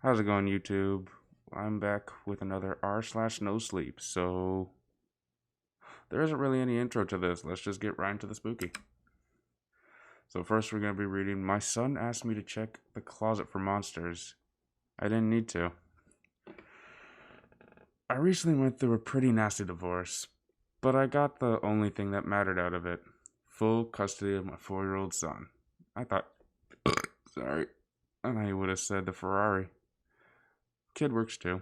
How's it going, YouTube? I'm back with another r/Nosleep. So there isn't really any intro to this. Let's just get right into the spooky. So first, we're gonna be reading. My son asked me to check the closet for monsters. I didn't need to. I recently went through a pretty nasty divorce, but I got the only thing that mattered out of it: full custody of my 4-year-old son. I thought, sorry, and I would have said the Ferrari. Kid works too.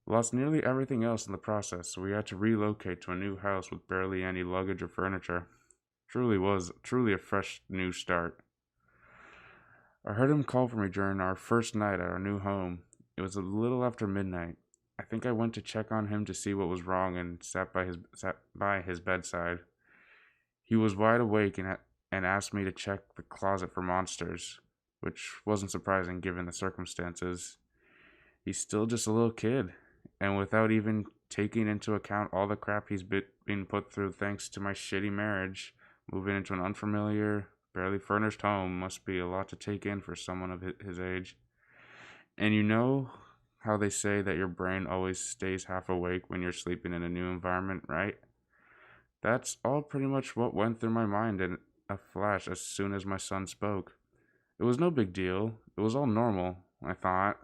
Lost nearly everything else in the process, so we had to relocate to a new house with barely any luggage or furniture. Truly a fresh new start. I heard him call for me during our first night at our new home. It was a little after midnight. I think I went to check on him to see what was wrong and sat by his bedside. He was wide awake and asked me to check the closet for monsters, which wasn't surprising given the circumstances. He's still just a little kid, and without even taking into account all the crap he's been put through thanks to my shitty marriage, moving into an unfamiliar, barely furnished home must be a lot to take in for someone of his age. And you know how they say that your brain always stays half awake when you're sleeping in a new environment, right? That's all pretty much what went through my mind in a flash as soon as my son spoke. It was no big deal. It was all normal, I thought.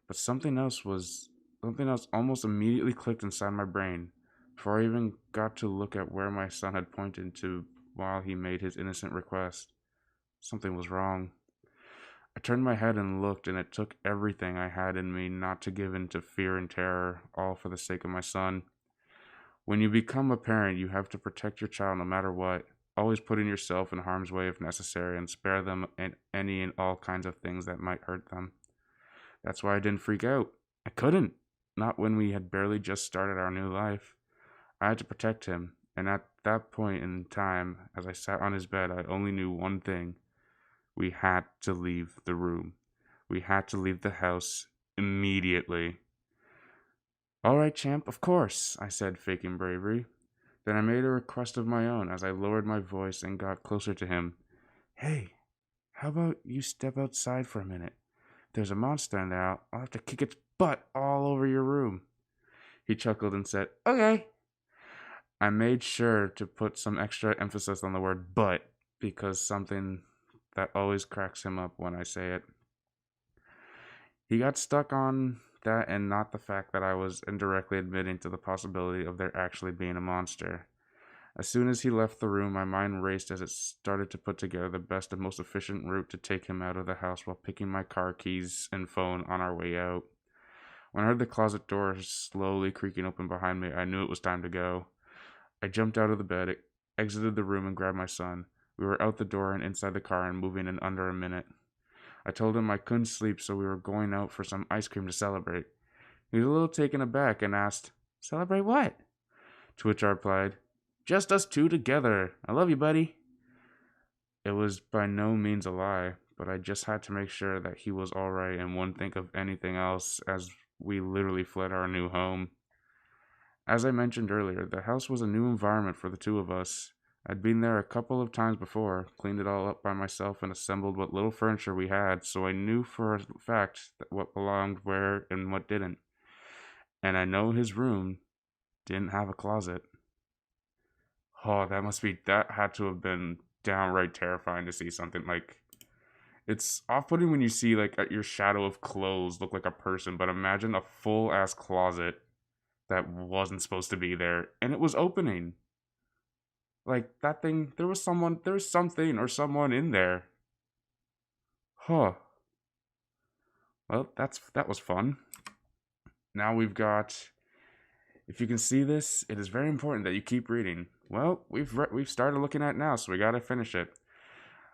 But something else almost immediately clicked inside my brain before I even got to look at where my son had pointed to while he made his innocent request. Something was wrong. I turned my head and looked, and it took everything I had in me not to give in to fear and terror, all for the sake of my son. When you become a parent, you have to protect your child no matter what, always putting yourself in harm's way if necessary, and spare them any and all kinds of things that might hurt them. That's why I didn't freak out. I couldn't. Not when we had barely just started our new life. I had to protect him, and at that point in time, as I sat on his bed, I only knew one thing. We had to leave the room. We had to leave the house immediately. All right, champ, of course, I said, faking bravery. Then I made a request of my own as I lowered my voice and got closer to him. Hey, how about you step outside for a minute? There's a monster in there. I'll have to kick its butt all over your room. He chuckled and said, Okay. I made sure to put some extra emphasis on the word but because something that always cracks him up when I say it. He got stuck on that and not the fact that I was indirectly admitting to the possibility of there actually being a monster. As soon as he left the room, my mind raced as it started to put together the best and most efficient route to take him out of the house while picking my car keys and phone on our way out. When I heard the closet door slowly creaking open behind me, I knew it was time to go. I jumped out of the bed, exited the room, and grabbed my son. We were out the door and inside the car and moving in under a minute. I told him I couldn't sleep, so we were going out for some ice cream to celebrate. He was a little taken aback and asked, Celebrate what? To which I replied, Just us two together. I love you, buddy. It was by no means a lie, but I just had to make sure that he was alright and wouldn't think of anything else as we literally fled our new home. As I mentioned earlier, the house was a new environment for the two of us. I'd been there a couple of times before, cleaned it all up by myself, and assembled what little furniture we had, so I knew for a fact that what belonged where and what didn't. And I know his room didn't have a closet. Oh, that had to have been downright terrifying to see something like. It's off-putting when you see like your shadow of clothes look like a person, but imagine a full-ass closet that wasn't supposed to be there, and it was opening. Like that thing, there was something or someone in there. Huh. Well, that was fun. Now we've got. If you can see this, it is very important that you keep reading. Well, we've started looking at it now, so we gotta finish it.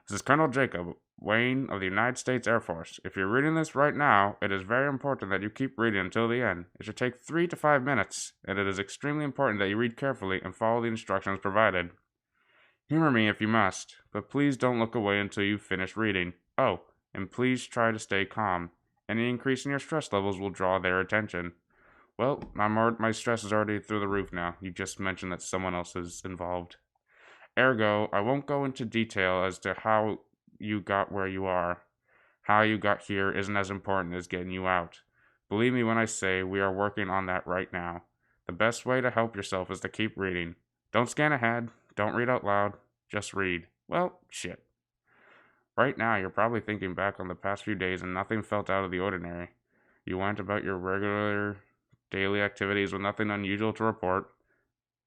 This is Colonel Jacob Wayne of the United States Air Force. If you're reading this right now, it is very important that you keep reading until the end. It should take 3 to 5 minutes, and it is extremely important that you read carefully and follow the instructions provided. Humor me if you must, but please don't look away until you've finished reading. Oh, and please try to stay calm. Any increase in your stress levels will draw their attention. Well, my stress is already through the roof now. You just mentioned that someone else is involved. Ergo, I won't go into detail as to how you got where you are. How you got here isn't as important as getting you out. Believe me when I say we are working on that right now. The best way to help yourself is to keep reading. Don't scan ahead, don't read out loud, just read. Well, shit. Right now, you're probably thinking back on the past few days and nothing felt out of the ordinary. You went about your regular daily activities with nothing unusual to report.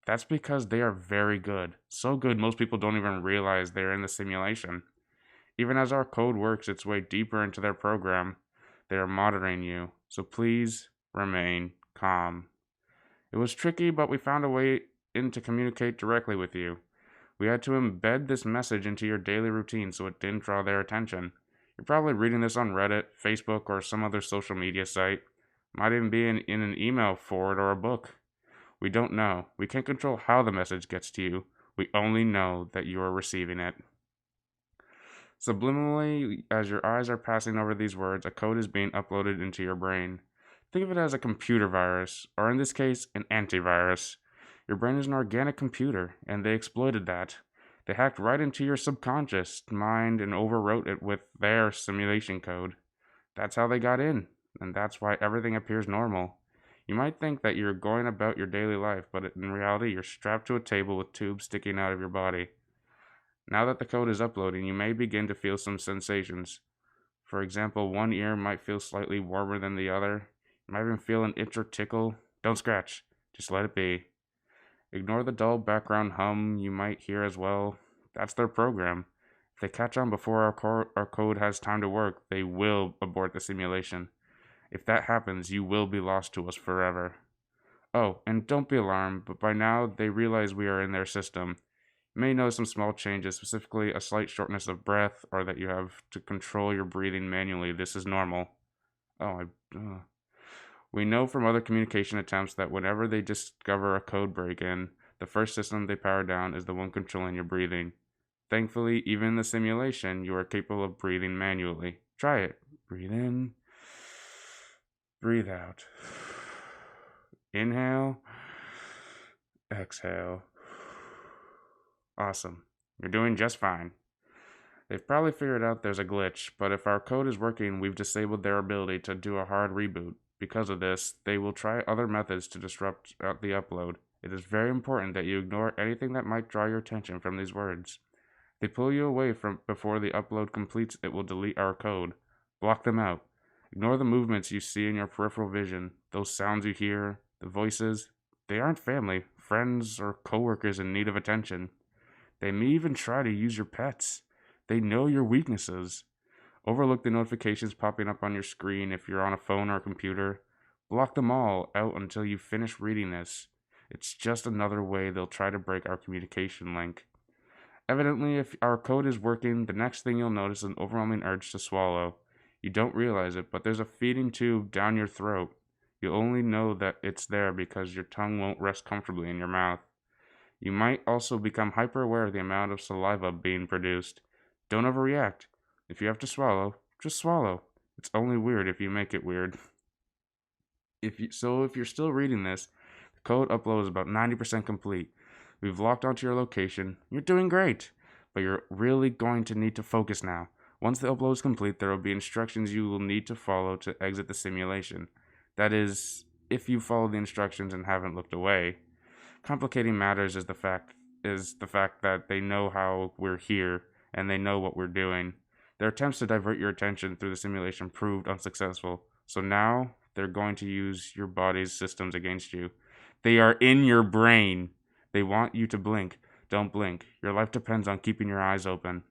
That's because they are very good. So good, most people don't even realize they're in the simulation. Even as our code works its way deeper into their program, they are monitoring you. So please remain calm. It was tricky, but we found a way in to communicate directly with you. We had to embed this message into your daily routine so it didn't draw their attention. You're probably reading this on Reddit, Facebook, or some other social media site. Might even be in an email forward or a book. We don't know. We can't control how the message gets to you. We only know that you are receiving it. Subliminally, as your eyes are passing over these words, a code is being uploaded into your brain. Think of it as a computer virus, or in this case, an antivirus. Your brain is an organic computer, and they exploited that. They hacked right into your subconscious mind and overwrote it with their simulation code. That's how they got in, and that's why everything appears normal. You might think that you're going about your daily life, but in reality, you're strapped to a table with tubes sticking out of your body. Now that the code is uploading, you may begin to feel some sensations. For example, one ear might feel slightly warmer than the other. You might even feel an itch or tickle. Don't scratch, just let it be. Ignore the dull background hum you might hear as well. That's their program. If they catch on before our code has time to work, they will abort the simulation. If that happens, you will be lost to us forever. Oh, and don't be alarmed, but by now they realize we are in their system. You may notice some small changes, specifically a slight shortness of breath, or that you have to control your breathing manually. This is normal. We know from other communication attempts that whenever they discover a code break-in, the first system they power down is the one controlling your breathing. Thankfully, even in the simulation, you are capable of breathing manually. Try it. Breathe in. Breathe out. Inhale. Exhale. Awesome. You're doing just fine. They've probably figured out there's a glitch, but if our code is working, we've disabled their ability to do a hard reboot. Because of this, they will try other methods to disrupt the upload. It is very important that you ignore anything that might draw your attention from these words. If they pull you away from before the upload completes, it will delete our code. Block them out. Ignore the movements you see in your peripheral vision, those sounds you hear, the voices. They aren't family, friends, or coworkers in need of attention. They may even try to use your pets. They know your weaknesses. Overlook the notifications popping up on your screen if you're on a phone or a computer. Block them all out until you finish reading this. It's just another way they'll try to break our communication link. Evidently, if our code is working, the next thing you'll notice is an overwhelming urge to swallow. You don't realize it, but there's a feeding tube down your throat. You only know that it's there because your tongue won't rest comfortably in your mouth. You might also become hyper aware of the amount of saliva being produced. Don't overreact. If you have to swallow, just swallow. It's only weird if you make it weird. If you're still reading this, the code upload is about 90% complete. We've locked onto your location. You're doing great, but you're really going to need to focus now. Once the upload is complete, there will be instructions you will need to follow to exit the simulation. That is, if you follow the instructions and haven't looked away. Complicating matters is the fact that they know how we're here and they know what we're doing. Their attempts to divert your attention through the simulation proved unsuccessful. So now they're going to use your body's systems against you. They are in your brain. They want you to blink. Don't blink. Your life depends on keeping your eyes open.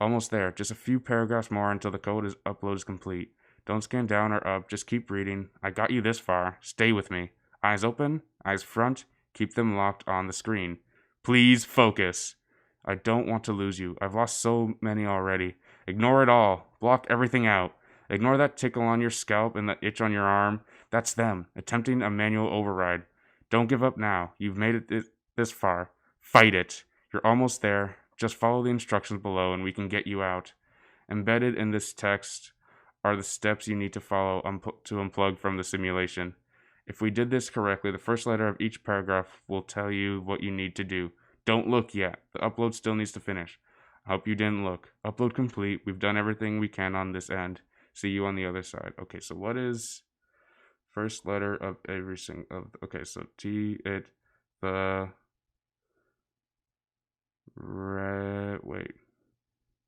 Almost there. Just a few paragraphs more until the upload is complete. Don't scan down or up. Just keep reading. I got you this far. Stay with me. Eyes open. Eyes front. Keep them locked on the screen. Please focus. I don't want to lose you. I've lost so many already. Ignore it all. Block everything out. Ignore that tickle on your scalp and the itch on your arm. That's them, attempting a manual override. Don't give up now. You've made it this far. Fight it. You're almost there. Just follow the instructions below and we can get you out. Embedded in this text are the steps you need to follow to unplug from the simulation. If we did this correctly, the first letter of each paragraph will tell you what you need to do. Don't look yet. The upload still needs to finish. Hope you didn't look. Upload complete. We've done everything we can on this end. See you on the other side. Okay, so what is first letter of every single... Okay, so T, it, the... Wait.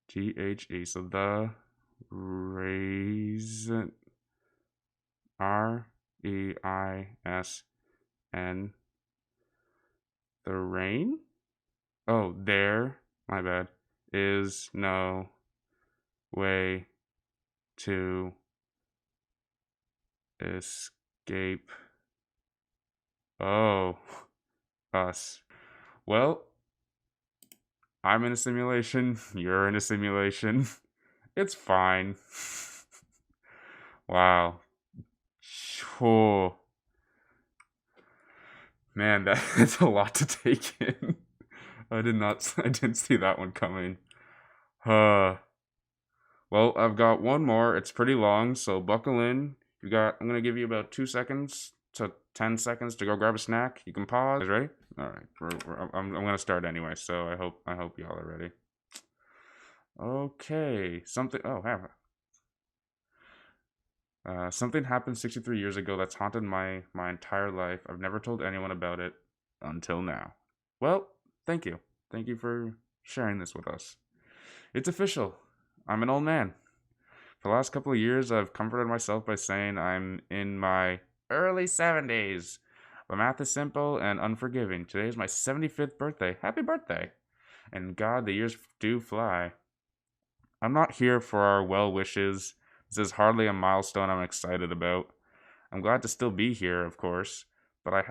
T-H-E. So the raisin... R-E-I-S-N... The rain? Oh, there, my bad, is no way to escape. Oh, us. Well, I'm in a simulation, you're in a simulation. It's fine. Wow. Oh, man, that's a lot to take in. I didn't see that one coming. Well, I've got one more. It's pretty long, so buckle in. I'm gonna give you about 2 seconds to 10 seconds to go grab a snack. You can pause. Ready? All right. I'm gonna start anyway, so I hope y'all are ready. Okay. Something happened 63 years ago that's haunted my entire life. I've never told anyone about it until now. Well, thank you. Thank you for sharing this with us. It's official. I'm an old man. For the last couple of years, I've comforted myself by saying I'm in my early 70s. But math is simple and unforgiving. Today is my 75th birthday. Happy birthday! And God, the years do fly. I'm not here for our well wishes. This is hardly a milestone I'm excited about. I'm glad to still be here, of course, but I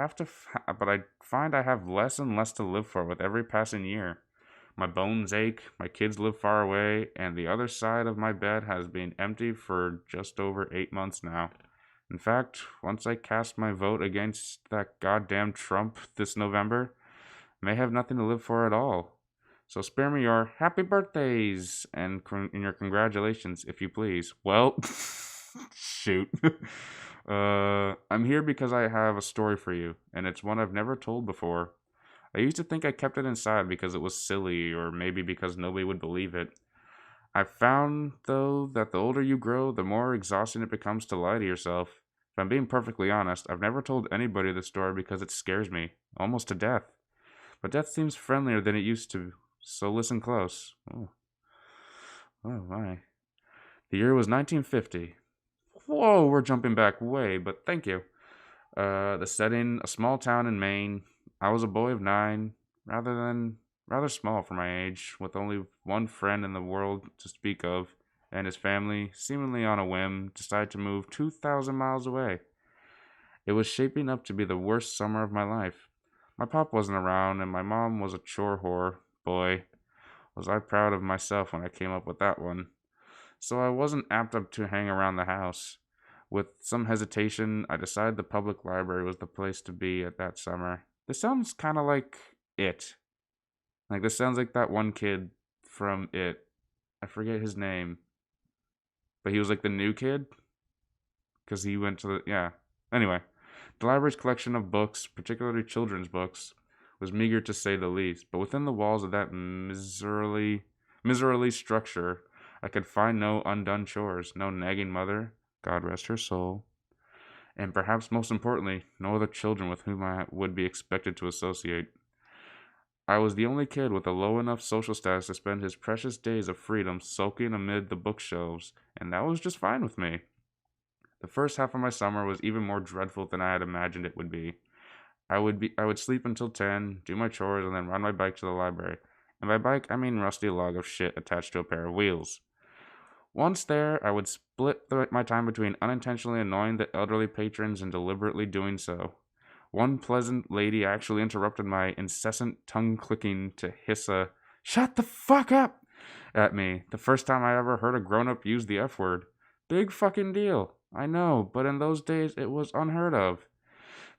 find I have less and less to live for with every passing year. My bones ache, my kids live far away, and the other side of my bed has been empty for just over 8 months now. In fact, once I cast my vote against that goddamn Trump this November, I may have nothing to live for at all. So spare me your happy birthdays and your congratulations, if you please. Well, shoot. I'm here because I have a story for you, and it's one I've never told before. I used to think I kept it inside because it was silly, or maybe because nobody would believe it. I've found, though, that the older you grow, the more exhausting it becomes to lie to yourself. If I'm being perfectly honest, I've never told anybody the story because it scares me, almost to death. But death seems friendlier than it used to, so listen close. Oh my. The year was 1950. Whoa, we're jumping back way, but thank you. The setting, a small town in Maine. I was a boy of 9, rather small for my age, with only one friend in the world to speak of, and his family, seemingly on a whim, decided to move 2,000 miles away. It was shaping up to be the worst summer of my life. My pop wasn't around, and my mom was a chore whore. Boy, was I proud of myself when I came up with that one. So I wasn't apt up to hang around the house. With some hesitation, I decided the public library was the place to be at that summer. This sounds kind of like It. Like, this sounds like that one kid from It. I forget his name. But he was like the new kid? Because he went to the... Yeah. Anyway, the library's collection of books, particularly children's books, was meager to say the least. But within the walls of that miserly structure, I could find no undone chores, no nagging mother, God rest her soul, and perhaps most importantly, no other children with whom I would be expected to associate. I was the only kid with a low enough social status to spend his precious days of freedom sulking amid the bookshelves, and that was just fine with me. The first half of my summer was even more dreadful than I had imagined it would be. I would sleep until 10, do my chores, and then ride my bike to the library. And by bike, I mean rusty log of shit attached to a pair of wheels. Once there, I would split my time between unintentionally annoying the elderly patrons and deliberately doing so. One pleasant lady actually interrupted my incessant tongue clicking to hiss a "Shut the fuck up!" at me, the first time I ever heard a grown-up use the F word. Big fucking deal, I know, but in those days it was unheard of.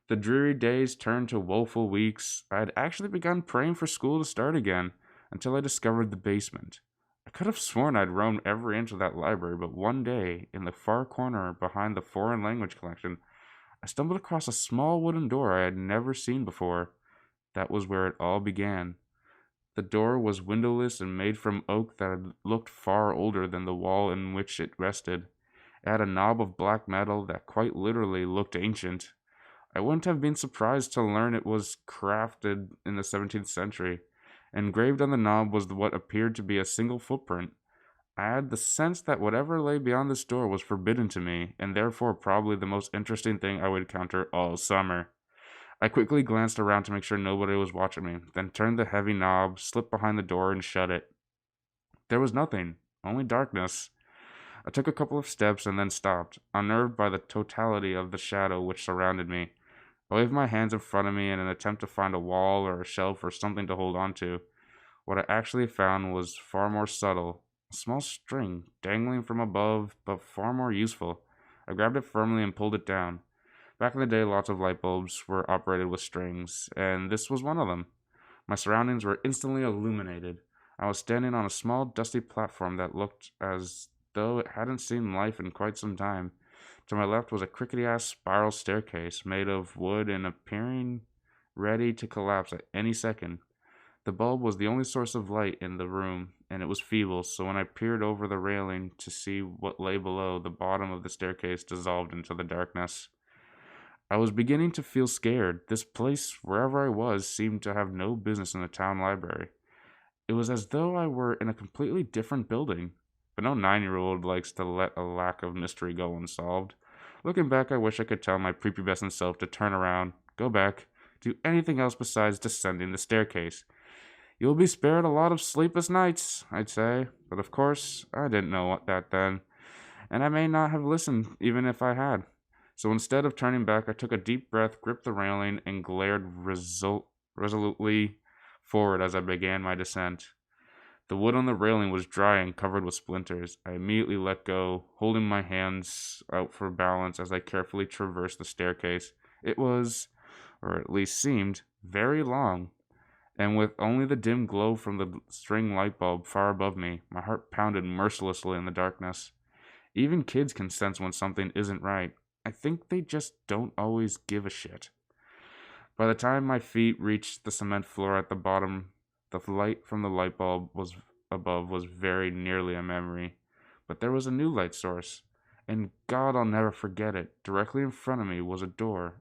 The dreary days turned to woeful weeks. I had actually begun praying for school to start again, until I discovered the basement. I could have sworn I'd roamed every inch of that library, but one day, in the far corner behind the foreign language collection, I stumbled across a small wooden door I had never seen before. That was where it all began. The door was windowless and made from oak that looked far older than the wall in which it rested. It had a knob of black metal that quite literally looked ancient. I wouldn't have been surprised to learn it was crafted in the 17th century. Engraved on the knob was what appeared to be a single footprint. I had the sense that whatever lay beyond this door was forbidden to me, and therefore probably the most interesting thing I would encounter all summer. I quickly glanced around to make sure nobody was watching me, then turned the heavy knob, slipped behind the door, and shut it. There was nothing, only darkness. I took a couple of steps and then stopped, unnerved by the totality of the shadow which surrounded me. I waved my hands in front of me in an attempt to find a wall or a shelf or something to hold on to. What I actually found was far more subtle. A small string, dangling from above, but far more useful. I grabbed it firmly and pulled it down. Back in the day, lots of light bulbs were operated with strings, and this was one of them. My surroundings were instantly illuminated. I was standing on a small, dusty platform that looked as though it hadn't seen life in quite some time. To my left was a crickety-ass spiral staircase made of wood and appearing ready to collapse at any second. The bulb was the only source of light in the room, and it was feeble, so when I peered over the railing to see what lay below, the bottom of the staircase dissolved into the darkness. I was beginning to feel scared. This place, wherever I was, seemed to have no business in the town library. It was as though I were in a completely different building. But no 9-year-old likes to let a lack of mystery go unsolved. Looking back, I wish I could tell my prepubescent self to turn around, go back, do anything else besides descending the staircase. You'll be spared a lot of sleepless nights, I'd say, but of course, I didn't know that then, and I may not have listened even if I had. So instead of turning back, I took a deep breath, gripped the railing, and glared resolutely forward as I began my descent. The wood on the railing was dry and covered with splinters. I immediately let go, holding my hands out for balance as I carefully traversed the staircase. It was, or at least seemed, very long, and with only the dim glow from the string light bulb far above me, my heart pounded mercilessly in the darkness. Even kids can sense when something isn't right. I think they just don't always give a shit. By the time my feet reached the cement floor at the bottom, the light from the light bulb above was very nearly a memory. But there was a new light source, and God, I'll never forget it. Directly in front of me was a door,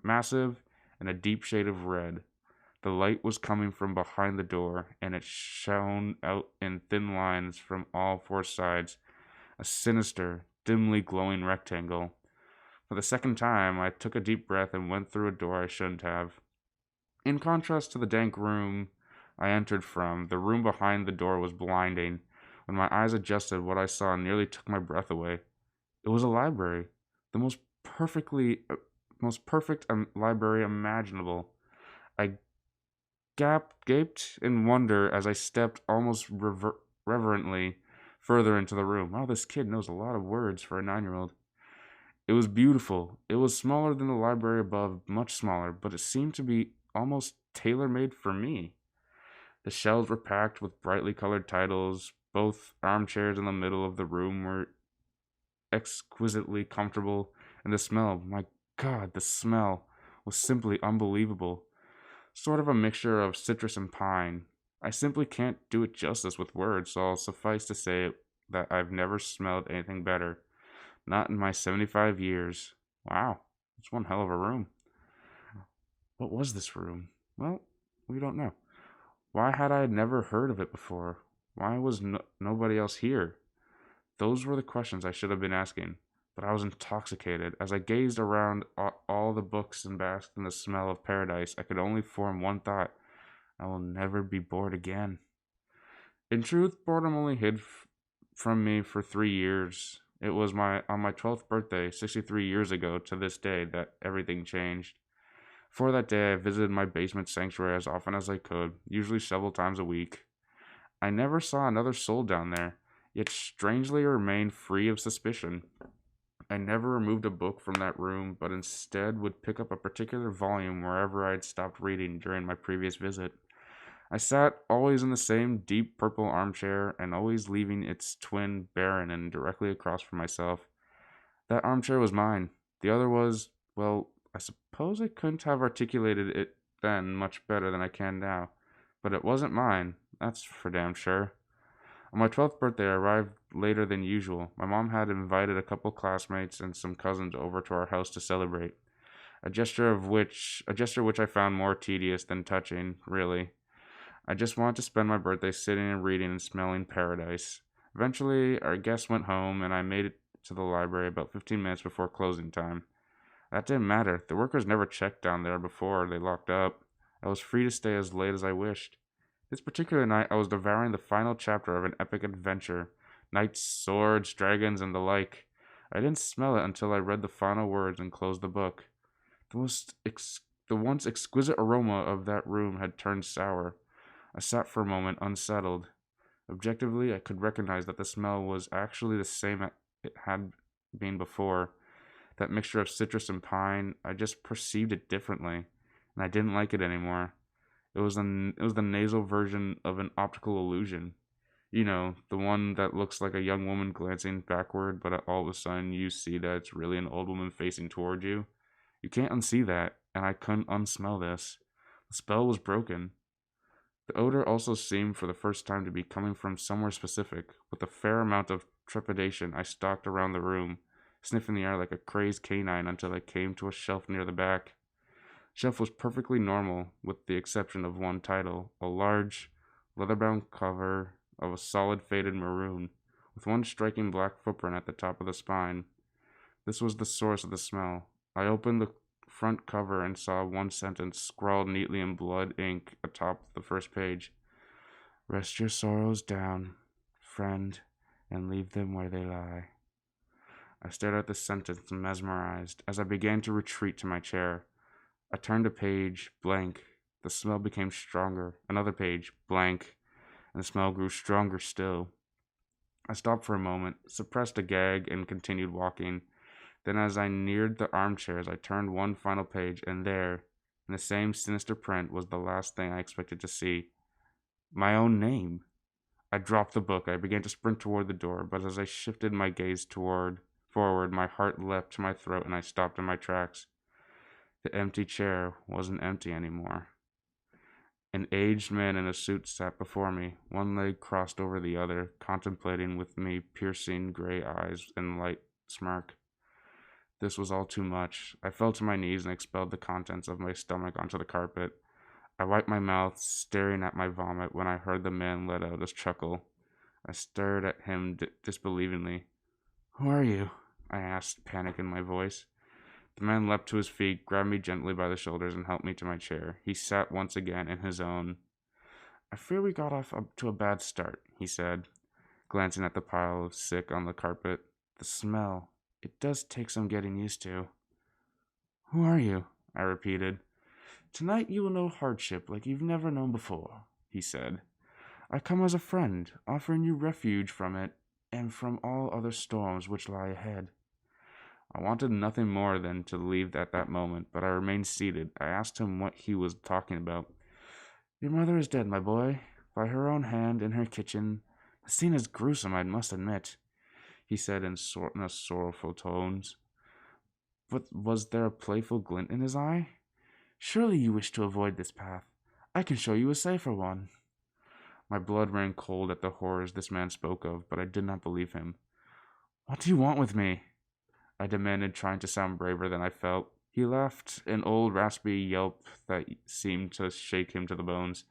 massive and a deep shade of red. The light was coming from behind the door, and it shone out in thin lines from all four sides, a sinister, dimly glowing rectangle. For the second time, I took a deep breath and went through a door I shouldn't have. In contrast to the dank room I entered from, the room behind the door was blinding. When my eyes adjusted, what I saw nearly took my breath away. It was a library, the most perfect library imaginable. I gaped in wonder as I stepped almost reverently further into the room. Wow, this kid knows a lot of words for a 9-year-old. It was beautiful. It was smaller than the library above, much smaller, but it seemed to be almost tailor-made for me. The shelves were packed with brightly colored titles. Both armchairs in the middle of the room were exquisitely comfortable, and the smell, my God, the smell was simply unbelievable. Sort of a mixture of citrus and pine. I simply can't do it justice with words, so I'll suffice to say that I've never smelled anything better. Not in my 75 years. Wow, it's one hell of a room. What was this room? Well, we don't know. Why had I never heard of it before? Why was nobody else here? Those were the questions I should have been asking, but I was intoxicated. As I gazed around all the books and basked in the smell of paradise, I could only form one thought: I will never be bored again. In truth, boredom only hid from me for 3 years. It was on my 12th birthday, 63 years ago to this day, that everything changed. For that day, I visited my basement sanctuary as often as I could, usually several times a week. I never saw another soul down there, yet strangely remained free of suspicion. I never removed a book from that room, but instead would pick up a particular volume wherever I had stopped reading during my previous visit. I sat always in the same deep purple armchair, and always leaving its twin barren and directly across from myself. That armchair was mine. The other was, well, I suppose I couldn't have articulated it then much better than I can now, but it wasn't mine. That's for damn sure. On my 12th birthday, I arrived later than usual. My mom had invited a couple classmates and some cousins over to our house to celebrate. A gesture which I found more tedious than touching, really. I just wanted to spend my birthday sitting and reading and smelling paradise. Eventually, our guests went home, and I made it to the library about 15 minutes before closing time. That didn't matter. The workers never checked down there before they locked up. I was free to stay as late as I wished. This particular night, I was devouring the final chapter of an epic adventure. Knights, swords, dragons, and the like. I didn't smell it until I read the final words and closed the book. The once exquisite aroma of that room had turned sour. I sat for a moment, unsettled. Objectively, I could recognize that the smell was actually the same it had been before. That mixture of citrus and pine, I just perceived it differently, and I didn't like it anymore. It was the nasal version of an optical illusion. You know, the one that looks like a young woman glancing backward, but all of a sudden you see that it's really an old woman facing toward you. You can't unsee that, and I couldn't unsmell this. The spell was broken. The odor also seemed for the first time to be coming from somewhere specific. With a fair amount of trepidation, I stalked around the room, sniffing the air like a crazed canine until I came to a shelf near the back. The shelf was perfectly normal, with the exception of one title, a large, leather-bound cover of a solid faded maroon, with one striking black footprint at the top of the spine. This was the source of the smell. I opened the front cover and saw one sentence scrawled neatly in blood ink atop the first page. Rest your sorrows down, friend, and leave them where they lie. I stared at the sentence, mesmerized. As I began to retreat to my chair, I turned a page, blank. The smell became stronger. Another page, blank, and the smell grew stronger still. I stopped for a moment, suppressed a gag, and continued walking. Then as I neared the armchairs, I turned one final page, and there, in the same sinister print, was the last thing I expected to see. My own name. I dropped the book. I began to sprint toward the door, but as I shifted my gaze forward, my heart leapt to my throat, and I stopped in my tracks. The empty chair wasn't empty anymore. An aged man in a suit sat before me, one leg crossed over the other, contemplating with me piercing gray eyes and light smirk. This was all too much. I fell to my knees and expelled the contents of my stomach onto the carpet. I wiped my mouth, staring at my vomit, when I heard the man let out a chuckle. I stared at him disbelievingly. "Who are you?" I asked, panic in my voice. The man leapt to his feet, grabbed me gently by the shoulders, and helped me to my chair. He sat once again in his own. "I fear we got off to a bad start," he said, glancing at the pile of sick on the carpet. "The smell. It does take some getting used to." "Who are you?" I repeated. "Tonight you will know hardship like you've never known before," he said. "I come as a friend, offering you refuge from it and from all other storms which lie ahead." I wanted nothing more than to leave at that moment, but I remained seated. I asked him what he was talking about. "Your mother is dead, my boy, by her own hand in her kitchen. The scene is gruesome, I must admit," he said in sorrowful tones. But was there a playful glint in his eye? "Surely you wish to avoid this path. I can show you a safer one." My blood ran cold at the horrors this man spoke of, but I did not believe him. "What do you want with me?" I demanded, trying to sound braver than I felt. He laughed, an old raspy yelp that seemed to shake him to the bones.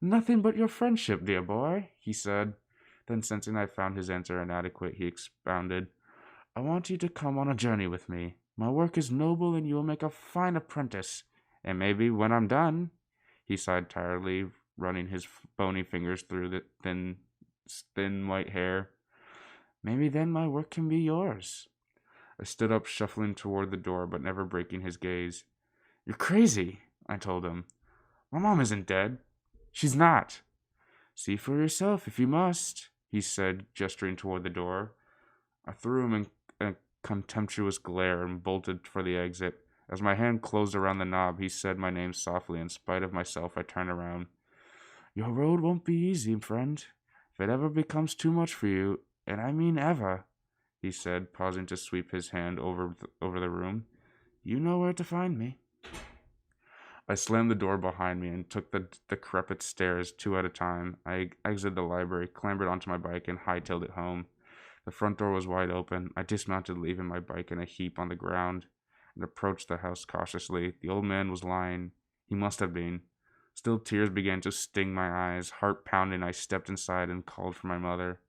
"Nothing but your friendship, dear boy," he said. Then, sensing I found his answer inadequate, he expounded. "I want you to come on a journey with me. My work is noble, and you will make a fine apprentice. And maybe, when I'm done," he sighed tiredly, running his bony fingers through the thin white hair, "maybe then my work can be yours." I stood up, shuffling toward the door, but never breaking his gaze. "You're crazy," I told him. "My mom isn't dead. She's not." "See for yourself if you must," he said, gesturing toward the door. I threw him a contemptuous glare and bolted for the exit. As my hand closed around the knob, he said my name softly. In spite of myself, I turned around. "Your road won't be easy, friend. If it ever becomes too much for you, and I mean ever," he said, pausing to sweep his hand over the room, "you know where to find me." I slammed the door behind me and took the decrepit stairs two at a time. I exited the library, clambered onto my bike, and hightailed it home. The front door was wide open. I dismounted, leaving my bike in a heap on the ground, and approached the house cautiously. The old man was lying. He must have been. Still, tears began to sting my eyes. Heart pounding, I stepped inside and called for my mother.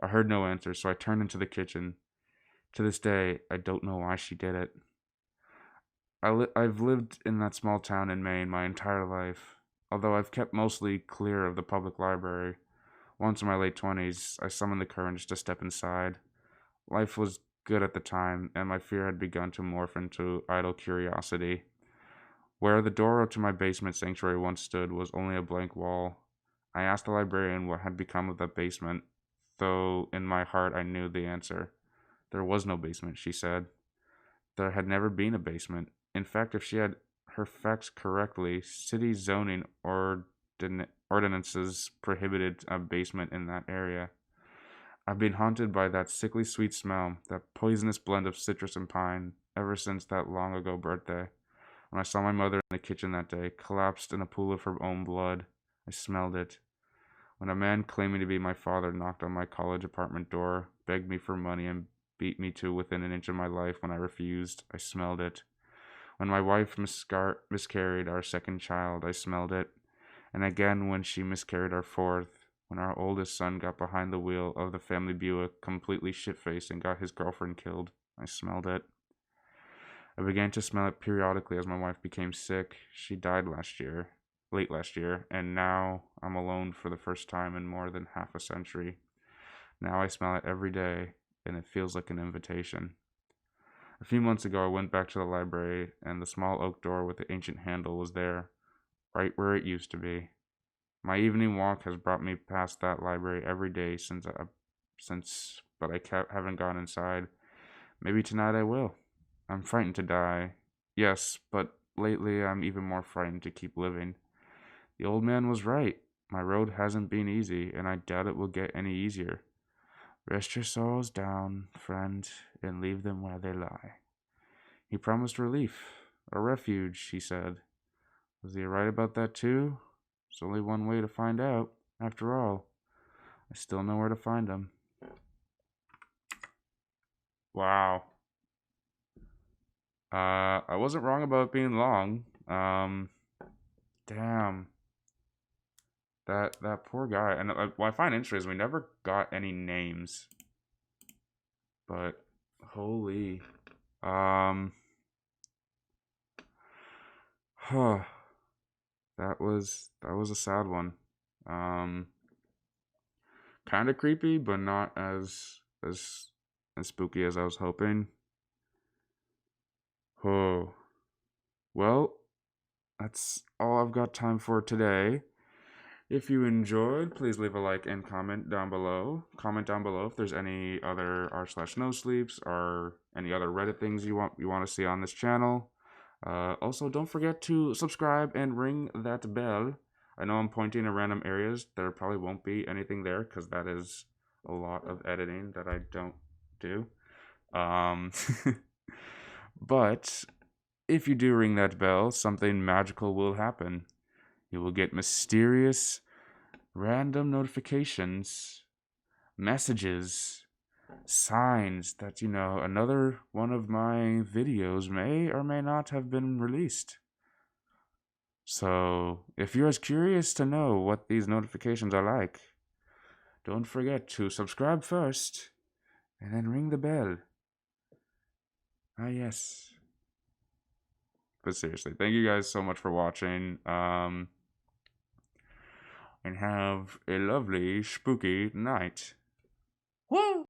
I heard no answer, so I turned into the kitchen. To this day, I don't know why she did it. I've lived in that small town in Maine my entire life, although I've kept mostly clear of the public library. Once in my late 20s, I summoned the courage to step inside. Life was good at the time, and my fear had begun to morph into idle curiosity. Where the door to my basement sanctuary once stood was only a blank wall. I asked the librarian what had become of that basement, though in my heart I knew the answer. There was no basement, she said. There had never been a basement. In fact, if she had her facts correctly, city zoning ordinances prohibited a basement in that area. I've been haunted by that sickly sweet smell, that poisonous blend of citrus and pine, ever since that long ago birthday. When I saw my mother in the kitchen that day, collapsed in a pool of her own blood, I smelled it. When a man claiming to be my father knocked on my college apartment door, begged me for money, and beat me to within an inch of my life when I refused, I smelled it. When my wife miscarried our second child, I smelled it. And again when she miscarried our fourth, when our oldest son got behind the wheel of the family Buick, completely shit-faced, and got his girlfriend killed, I smelled it. I began to smell it periodically as my wife became sick. She died late last year, and now I'm alone for the first time in more than half a century. Now I smell it every day, and it feels like an invitation. A few months ago, I went back to the library, and the small oak door with the ancient handle was there, right where it used to be. My evening walk has brought me past that library every day but I haven't gone inside. Maybe tonight I will. I'm frightened to die. Yes, but lately I'm even more frightened to keep living. The old man was right. My road hasn't been easy, and I doubt it will get any easier. Rest your sorrows down, friend, and leave them where they lie. He promised relief, a refuge, he said. Was he right about that too? There's only one way to find out. After all, I still know where to find him. Wow. I wasn't wrong about it being long. Damn. That poor guy. And what I find interesting is we never got any names. But holy. Huh. That was a sad one. Kind of creepy, but not as spooky as I was hoping. Oh. Well, that's all I've got time for today. If you enjoyed, please leave a like and comment down below. Comment down below if there's any other r/nosleeps or any other Reddit things you want to see on this channel. Also, don't forget to subscribe and ring that bell. I know I'm pointing at random areas. There probably won't be anything there because that is a lot of editing that I don't do. But if you do ring that bell, something magical will happen. You will get mysterious, random notifications, messages, signs that, another one of my videos may or may not have been released. So, if you're as curious to know what these notifications are like, don't forget to subscribe first, and then ring the bell. Ah, yes. But seriously, thank you guys so much for watching. And have a lovely, spooky night. Woo!